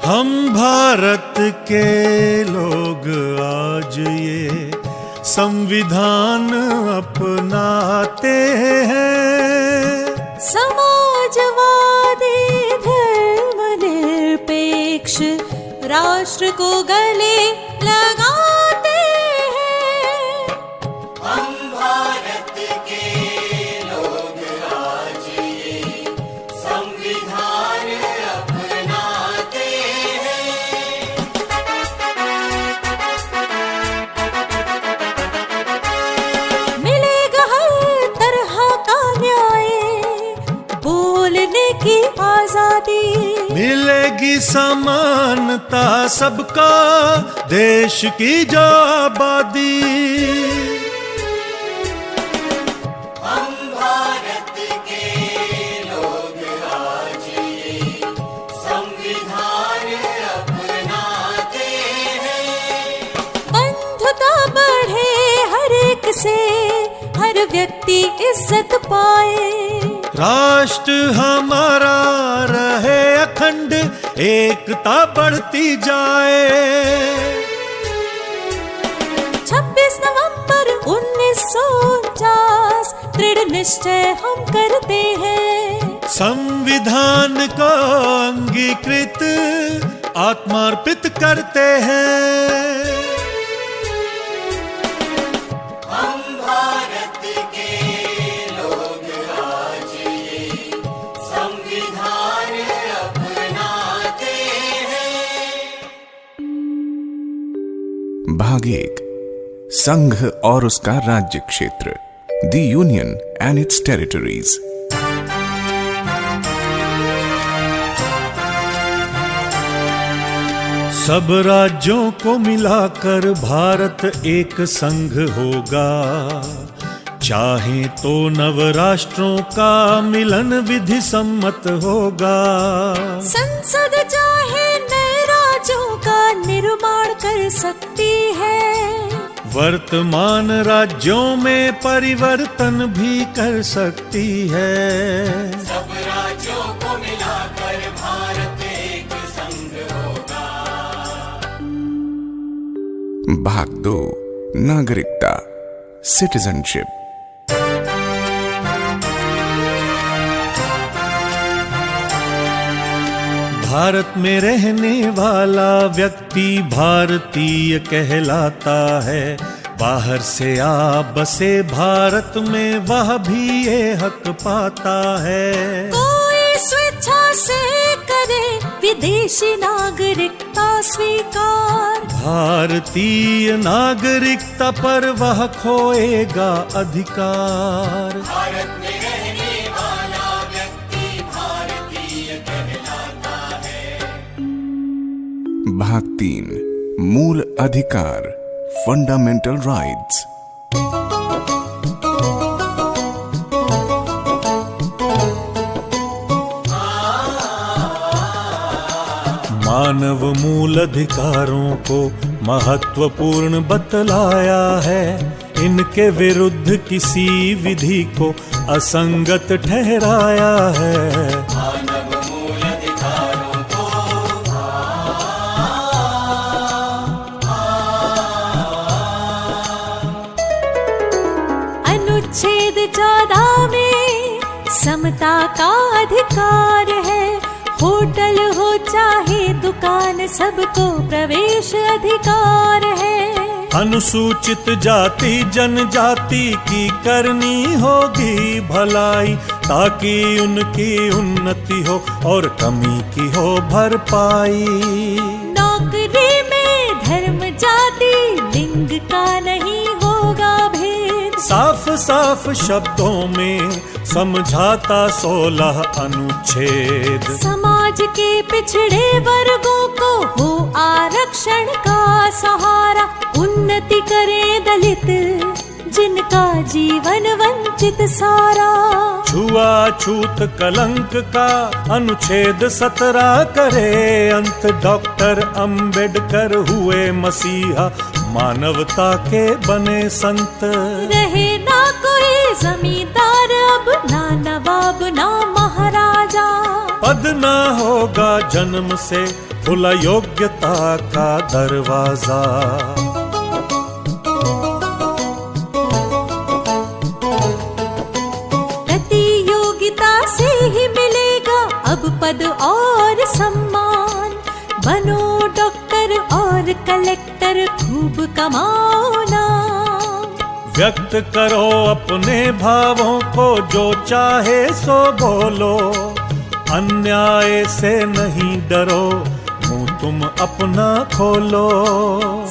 हम भारत के लोग आज ये संविधान अपनाते हैं। समाजवादी धर्मनिरपेक्ष राष्ट्र को गले लगाते हैं। हम भारत के लोग आज ये संविधान अपनाते हैं। मिलेगा हर तरह का न्याय, बोलने की आजादी, मिलेगी समानता सबका, देश की जो आबादी। हम भारत के लोग आज ये संविधान अपनाते हैं। बंधुता बढ़े हर एक से, हर व्यक्ति इज्जत पाए, राष्ट्र हमारा रहे अखंड, एकता बढ़ती जाए। 26 नवंबर 1949 दृढ़ निश्चय हम करते हैं। संविधान को अंगीकृत आत्मार्पित करते हैं। हम भारत के लोग आज ये संविधान अपनाते हैं। भाग 1 संघ और उसका राज्य क्षेत्र, the union and it's territories. सब राज्यों को मिलाकर भारत एक संघ होगा, चाहे तो नव राष्ट्रों का मिलन विधि सम्मत होगा। संसद चाहे नए राज्यों का निर्माण कर सकती है, वर्तमान राज्यों में परिवर्तन भी कर सकती है। सब राज्यों को मिलाकर भारत एक संघ होगा। भाग 2 नागरिकता, सिटीजनशिप। भारत में रहने वाला व्यक्ति भारतीय कहलाता है। बाहर से आ बसे भारत में वह भी ये हक पाता है। कोई स्वेच्छा से करे विदेशी नागरिकता स्वीकार, भारतीय नागरिकता पर वह खोएगा अधिकार। भारत में रहने वाला व्यक्ति भारतीय कहलाता है। भाग 3 मूल अधिकार, फंडामेंटल राइट्स। मानव मूल अधिकारों को महत्वपूर्ण बतलाया है। इनके विरुद्ध किसी विधि को असंगत ठहराया है। मानव मूल अधिकारों को अनुच्छेद 14 में समता का अधिकार है। होटल हो चाहे दुकान, सबको प्रवेश अधिकार है। अनुसूचित जाति जनजाति की करनी होगी भलाई, ताकि उनकी उन्नति हो और कमी की हो भरपाई। नौकरी में धर्म जाति लिंग का नहीं होगा भेद, साफ साफ शब्दों में समझाता 16 अनुच्छेद। समाज के पिछड़े वर्गों को हो आरक्षण का सहारा, उन्नति करे दलित जिनका जीवन वंचित सारा। छुआछूत कलंक का अनुच्छेद 17 करे अंत। डॉक्टर अंबेडकर हुए मसीहा, मानवता के बने संत। रहे ना कोई जमींदार अब, ना नवाब ना महाराजा। पद ना होगा जन्म से खुला योग्यता का दरवाजा। प्रतियोगिता से ही मिलेगा अब पद और सम्मान, बनो डॉक्टर और कलेक्टर खूब कमाओ नाम। व्यक्त करो अपने भावों को, जो चाहे सो बोलो, अन्याय से नहीं डरो, मुंह तुम अपना खोलो।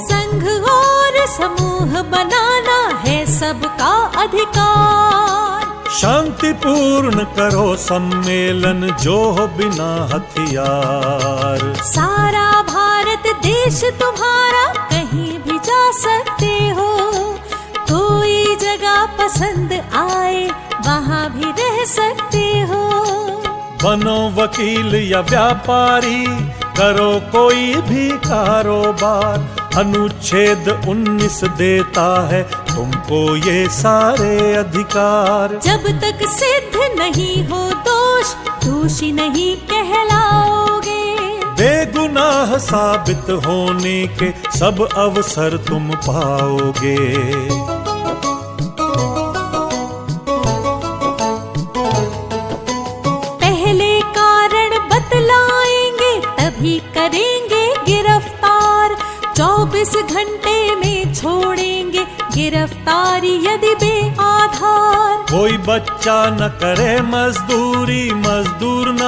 संघ और समूह बनाना है सबका अधिकार, शांतिपूर्ण करो सम्मेलन जो हो बिना हथियार। सारा भारत देश तुम्हारा, कहीं भी जा सकते हो, कोई जगह पसंद आए वहाँ भी रह सकते हो। बनो वकील या व्यापारी, करो कोई भी कारोबार, अनुच्छेद 19 देता है तुमको ये सारे अधिकार। जब तक सिद्ध नहीं हो दोष, दोषी नहीं कहलाओगे, बेगुनाह साबित होने के सब अवसर तुम पाओगे। पहले कारण बतलाएंगे तभी करेंगे गिरफ्तार, 24 घंटे में छोड़ेंगे गिरफ्तारी यदि बेआधार। कोई बच्चा न करे मजदूरी, मजदूर न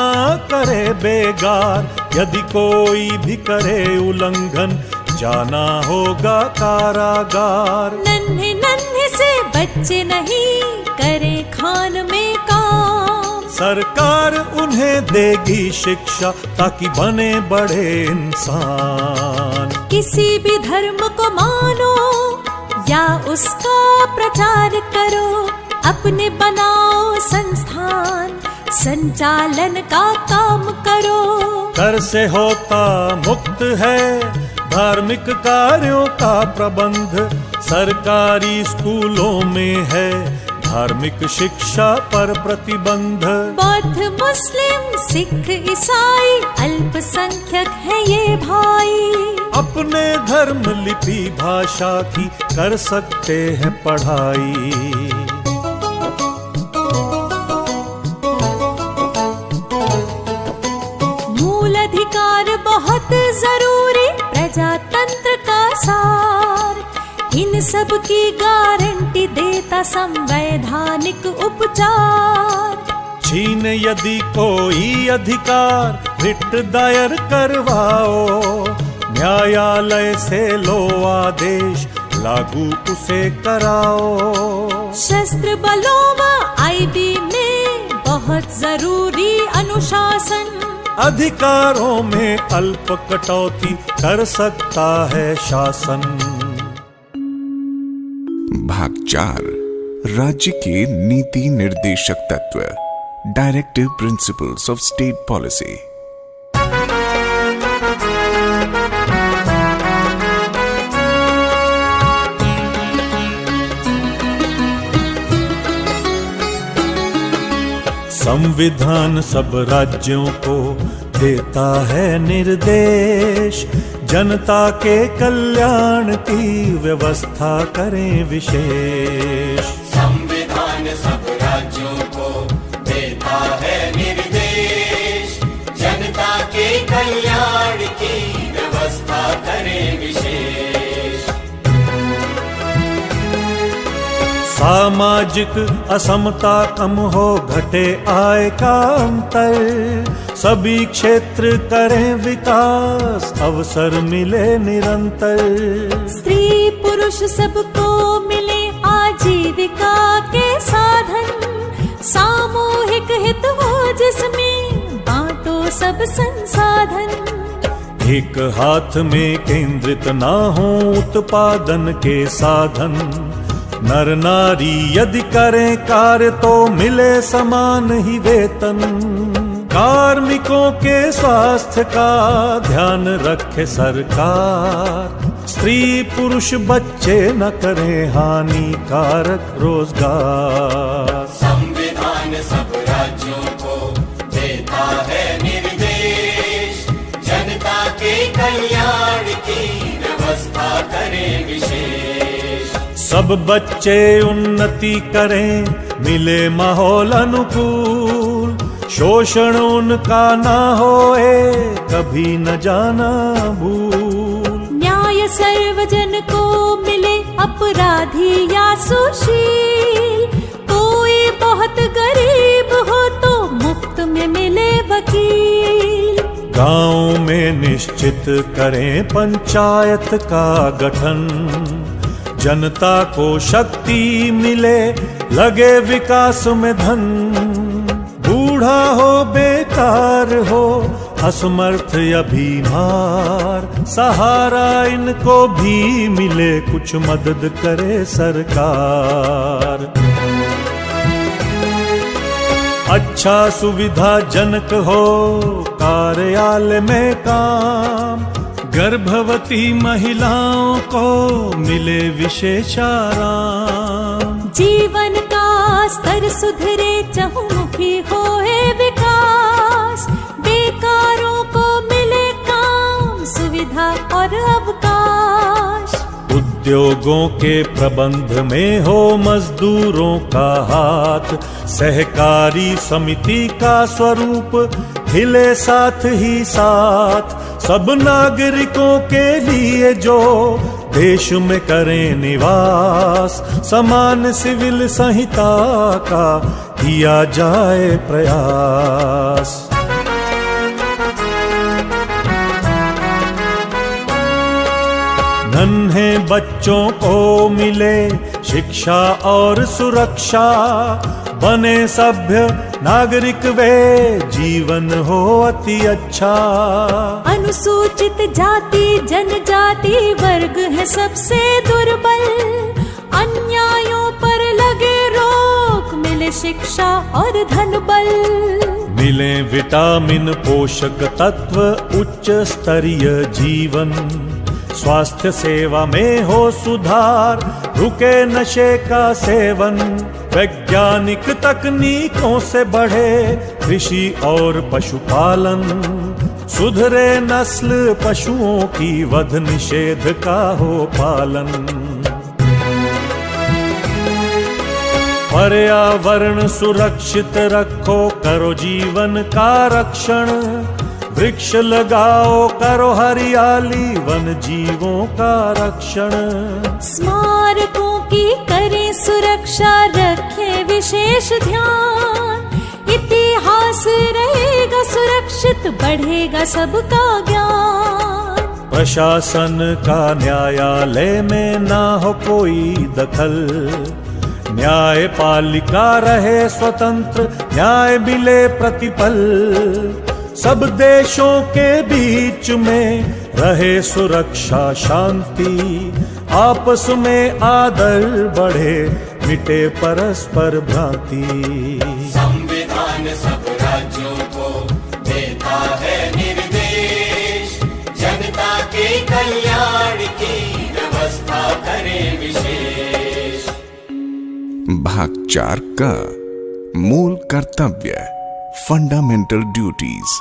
करे बेगार, यदि कोई भी करे उल्लंघन जाना होगा कारागार। नन्हे नन्हे से बच्चे नहीं करे खान में काम, सरकार उन्हें देगी शिक्षा ताकि बने बड़े इंसान। किसी भी धर्म को मानो या उसका प्रचार करो, अपने बनाओ संस्थान, संचालन का काम करो। कर से होता मुक्त है धार्मिक कार्यों का प्रबंध, सरकारी स्कूलों में है धार्मिक शिक्षा पर प्रतिबंध। बौद्ध मुस्लिम सिख ईसाई अल्पसंख्यक है ये भाई, अपने धर्म लिपि भाषा की कर सकते हैं पढ़ाई। मूल अधिकार बहुत जरूरी, प्रजातंत्र का सार, इन सब की गारंटी देता संवैधानिक उपचार। छीन यदि कोई अधिकार, रिट दायर करवाओ, न्यायालय से लो आदेश, लागू उसे कराओ। शस्त्र बलों व आईबी में बहुत जरूरी अनुशासन, अधिकारों में अल्प कटौती कर सकता है शासन। भाग 4 राज्य के नीति निर्देशक तत्व, directive principles of state policy. संविधान सब राज्यों को देता है निर्देश, जनता के कल्याण की व्यवस्था करें विशेष। संविधान सब राज्यों को देता है निर्देश, जनता के कल्याण की व्यवस्था करें विशेष। सामाजिक असमता कम हो, घटे आय का अंतर, सभी क्षेत्र करें विकास, अवसर मिले निरंतर। स्त्री पुरुष सबको मिले आजीविका के साधन, सामूहिक हित हो जिसमें बांटो सब संसाधन। एक हाथ में केंद्रित ना हो उत्पादन के साधन, नर नारी यदि करें कार्य तो मिले समान ही वेतन। कार्मिकों के स्वास्थ्य का ध्यान रखे सरकार, स्त्री पुरुष बच्चे न करें हानिकारक रोजगार। संविधान सब राज्यों को देता है निर्देश, जनता करें विशेष। सब बच्चे उन्नति करें, मिले माहौल अनुकूल, शोषण उनका ना होए, कभी न जाना भूल। न्याय सर्वजन को मिले, अपराधी या सुशील, कोई बहुत गरीब हो तो मुफ्त में मिले वकील। गांव में निश्चित करें पंचायत का गठन, जनता को शक्ति मिले, लगे विकास में धन। बूढ़ा हो बेकार हो, असमर्थ या बीमार, सहारा इनको भी मिले, कुछ मदद करे सरकार। अच्छा सुविधाजनक हो कार्यालय में काम, गर्भवती महिलाओं को मिले विशेष आराम। जीवन का स्तर सुधरे, चहुमुखी होए विकास, बेकारों को मिले काम, सुविधा और अवकाश। उद्योगों के प्रबंध में हो मजदूरों का हाथ, सहकारी समिति का स्वरूप खिले साथ ही साथ। सब नागरिकों के लिए जो देश में करें निवास, समान सिविल संहिता का किया जाए प्रयास। नन्हे बच्चों को मिले शिक्षा और सुरक्षा, बने सभ्य नागरिक वे, जीवन हो अति अच्छा। अनुसूचित जाति जनजाति वर्ग है सबसे दुर्बल, अन्यायों पर लगे रोक, मिले शिक्षा और धन बल। मिले विटामिन पोषक तत्व, उच्च स्तरीय जीवन, स्वास्थ्य सेवा में हो सुधार, रुके नशे का सेवन। वैज्ञानिक तकनीकों से बढ़े कृषि और पशुपालन, सुधरे नस्ल पशुओं की, वध निषेध का हो पालन। पर्यावरण सुरक्षित रखो, करो जीवन का रक्षण, वृक्ष लगाओ, करो हरियाली, वन जीवों का रक्षण। स्मारकों की करें सुरक्षा, रखें विशेष ध्यान, इतिहास रहेगा सुरक्षित, बढ़ेगा सबका ज्ञान। प्रशासन का न्यायालय में ना हो कोई दखल, न्यायपालिका रहे स्वतंत्र, न्याय मिले प्रतिपल। सब देशों के बीच में रहे सुरक्षा शांति, आपस में आदर बढ़े, मिटे परस्पर भ्रांति। संविधान सब राज्यों को देता है निर्देश, जनता के कल्याण की व्यवस्था करें विशेष। भाग 4 का मूल कर्तव्य, फंडामेंटल ड्यूटीज।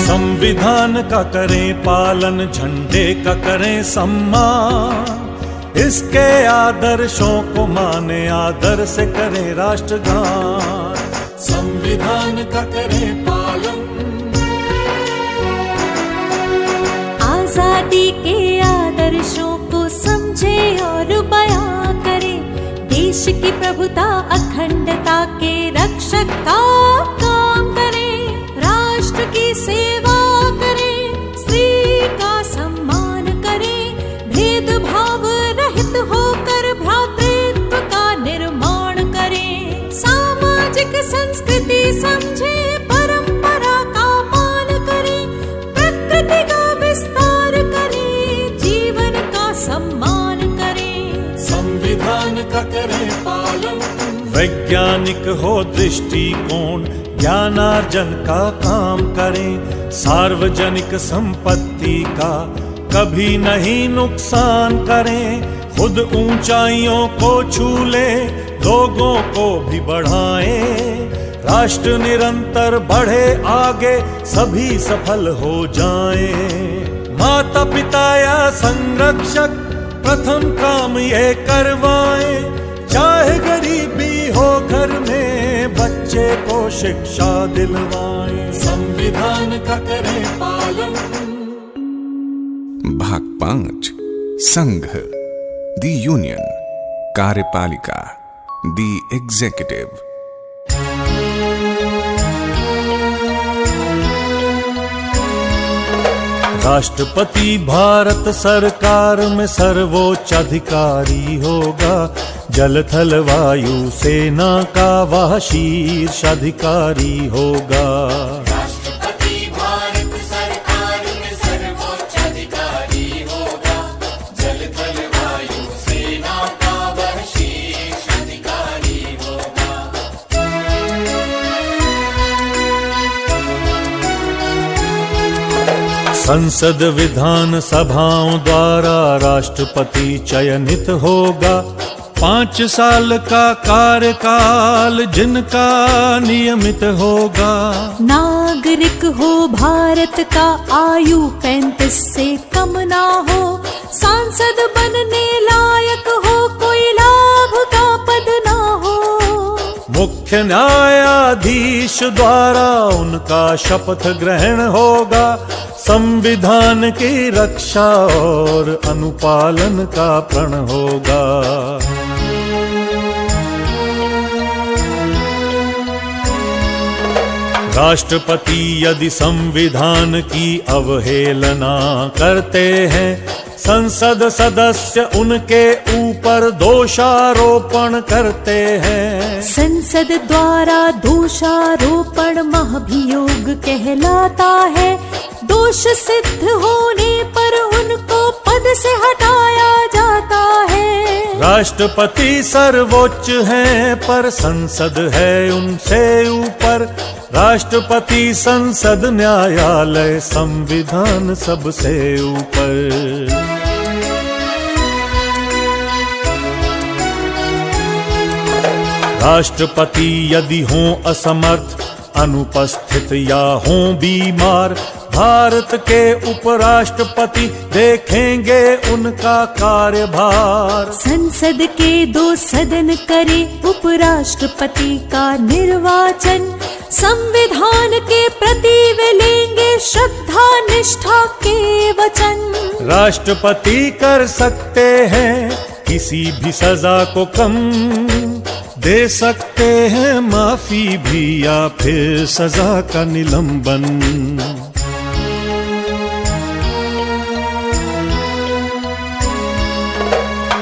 संविधान का करें पालन, झंडे का करें सम्मान, इसके आदर्शों को माने, आदर से करें राष्ट्रगान। संविधान का करें पालन, आजादी के आदर्शों को समझे और बयां करे, देश की प्रभुता अखंडता के रक्षक का काम करे, राष्ट्र की सेवा करे, स्त्री का सम्मान करे, भेदभाव रहित होकर भ्रातृत्व का निर्माण करे, सामाजिक संस्कृति समझे, परंपरा का मान करे, प्रकृति का विस्तार करे, जीवन का सम्मान करे। संविधान का करें पालन, वैज्ञानिक हो दृष्टिकोण, ज्ञानार्जन का काम करें, सार्वजनिक संपत्ति का कभी नहीं नुकसान करें, खुद ऊंचाइयों को छू ले, लोगों को भी बढ़ाए। राष्ट्र निरंतर बढ़े आगे, सभी सफल हो जाएं। माता पिता या संरक्षक प्रथम काम ये करवाएं। चाहे गरीबी हो घर में, बच्चे को शिक्षा दिलवाएं। संविधान का करें पालन। भाग 5 संघ, द यूनियन, कार्यपालिका, द एग्जीक्यूटिव। राष्ट्रपति भारत सरकार में सर्वोच्च अधिकारी होगा। जल थल वायु सेना का वह शीर्ष अधिकारी होगा। राष्ट्रपति भारत सरकार में सर्वोच्च अधिकारी होगा। जल थल वायु सेना का वह शीर्ष अधिकारी होगा। संसद विधान सभाओं द्वारा राष्ट्रपति चयनित होगा। 5 साल का कार्यकाल जिनका नियमित होगा। नागरिक हो भारत का, आयु 35 से कम ना हो। सांसद बनने लायक हो, कोई लाभ का पद ना हो। मुख्य न्यायाधीश द्वारा उनका शपथ ग्रहण होगा। संविधान की रक्षा और अनुपालन का प्रण होगा। राष्ट्रपति यदि संविधान की अवहेलना करते हैं, संसद सदस्य उनके ऊपर दोषारोपण करते हैं। संसद द्वारा दोषारोपण महाभियोग कहलाता है। दोष सिद्ध होने पर उनको पद से हटाया जाता है। राष्ट्रपति सर्वोच्च हैं, पर संसद है उनसे ऊपर। राष्ट्रपति, संसद, न्यायालय, संविधान सबसे ऊपर। राष्ट्रपति यदि हों असमर्थ, अनुपस्थित या हों बीमार, भारत के उपराष्ट्रपति देखेंगे उनका कार्यभार। संसद के 2 सदन करे उपराष्ट्रपति का निर्वाचन। संविधान के प्रति वे लेंगे श्रद्धा निष्ठा के वचन। राष्ट्रपति कर सकते हैं किसी भी सजा को कम, दे सकते हैं माफी भी या फिर सजा का निलंबन।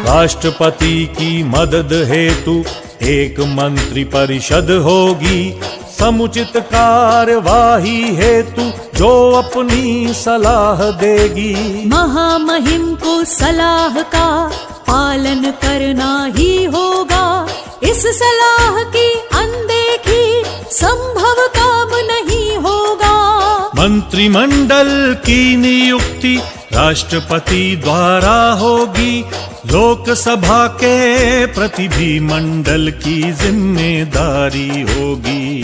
राष्ट्रपति की मदद हेतु एक मंत्री परिषद होगी। समुचित कार्यवाही हेतु जो अपनी सलाह देगी। महामहिम को सलाह का पालन करना ही होगा। इस सलाह की अनदेखी संभव काम नहीं होगा। मंत्रिमंडल की नियुक्ति राष्ट्रपति द्वारा होगी। लोकसभा के प्रतिनिधिमंडल की जिम्मेदारी होगी।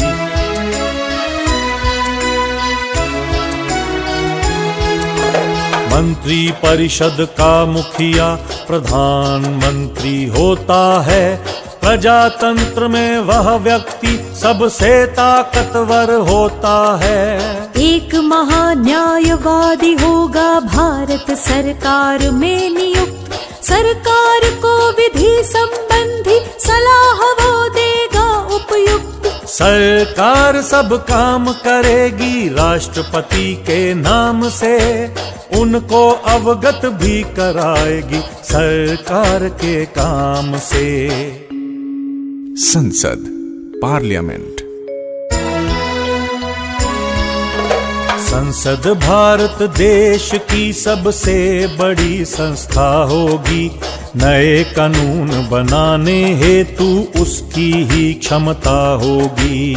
मंत्री परिषद का मुखिया प्रधानमंत्री होता है। प्रजातंत्र में वह व्यक्ति सबसे ताकतवर होता है। एक महान्यायवादी होगा भारत सरकार में नियुक्त। सरकार को विधि संबंधी सलाह वो देगा उपयुक्त। सरकार सब काम करेगी राष्ट्रपति के नाम से। उनको अवगत भी कराएगी सरकार के काम से। संसद, पार्लियामेंट। संसद भारत देश की सबसे बड़ी संस्था होगी। नए कानून बनाने हेतु उसकी ही क्षमता होगी।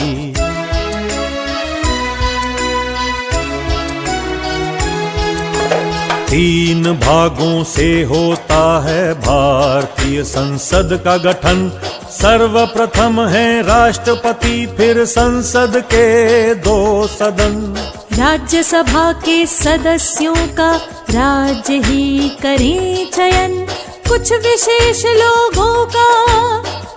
3 भागों से होता है भारतीय संसद का गठन। सर्वप्रथम है राष्ट्रपति, फिर संसद के 2 सदन। राज्यसभा के सदस्यों का राज्य ही करें चयन। कुछ विशेष लोगों का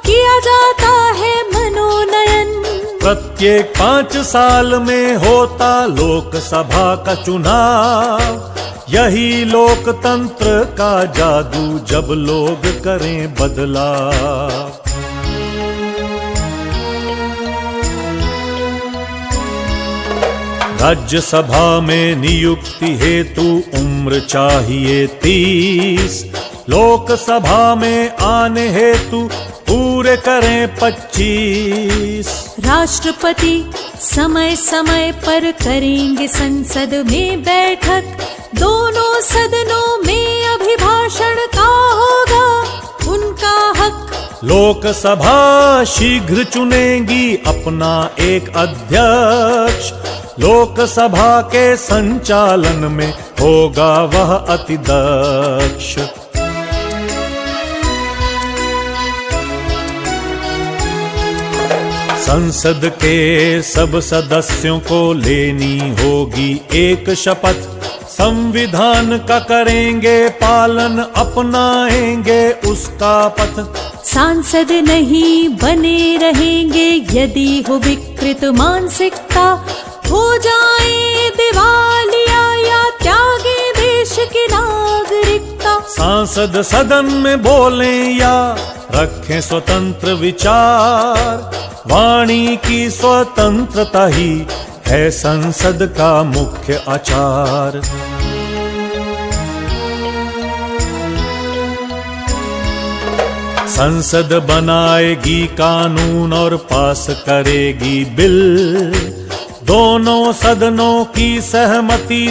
किया जाता है मनोनयन। प्रत्येक 5 साल में होता लोकसभा का चुनाव। यही लोकतंत्र का जादू, जब लोग करें बदलाव। राज्यसभा में नियुक्ति हेतु उम्र चाहिए 30। लोकसभा में आने हेतु पूरे करें 25। राष्ट्रपति समय समय पर करेंगे संसद में बैठक। दोनों सदनों में अभिभाषण का होगा उनका हक। लोकसभा शीघ्र चुनेगी अपना एक अध्यक्ष। लोकसभा के संचालन में होगा वह अति दक्ष। संसद के सब सदस्यों को लेनी होगी एक शपथ। संविधान का करेंगे पालन, अपनाएंगे उसका पथ। सांसद नहीं बने रहेंगे यदि हो विकृत मानसिकता। हो जाए दिवालिया या त्यागे देश की नागरिकता। सांसद सदन में बोलें या रखें स्वतंत्र विचार। वाणी की स्वतंत्रता ही है संसद का मुख्य आचार। संसद बनाएगी कानून और पास करेगी बिल। दोनों सदनों की सहमति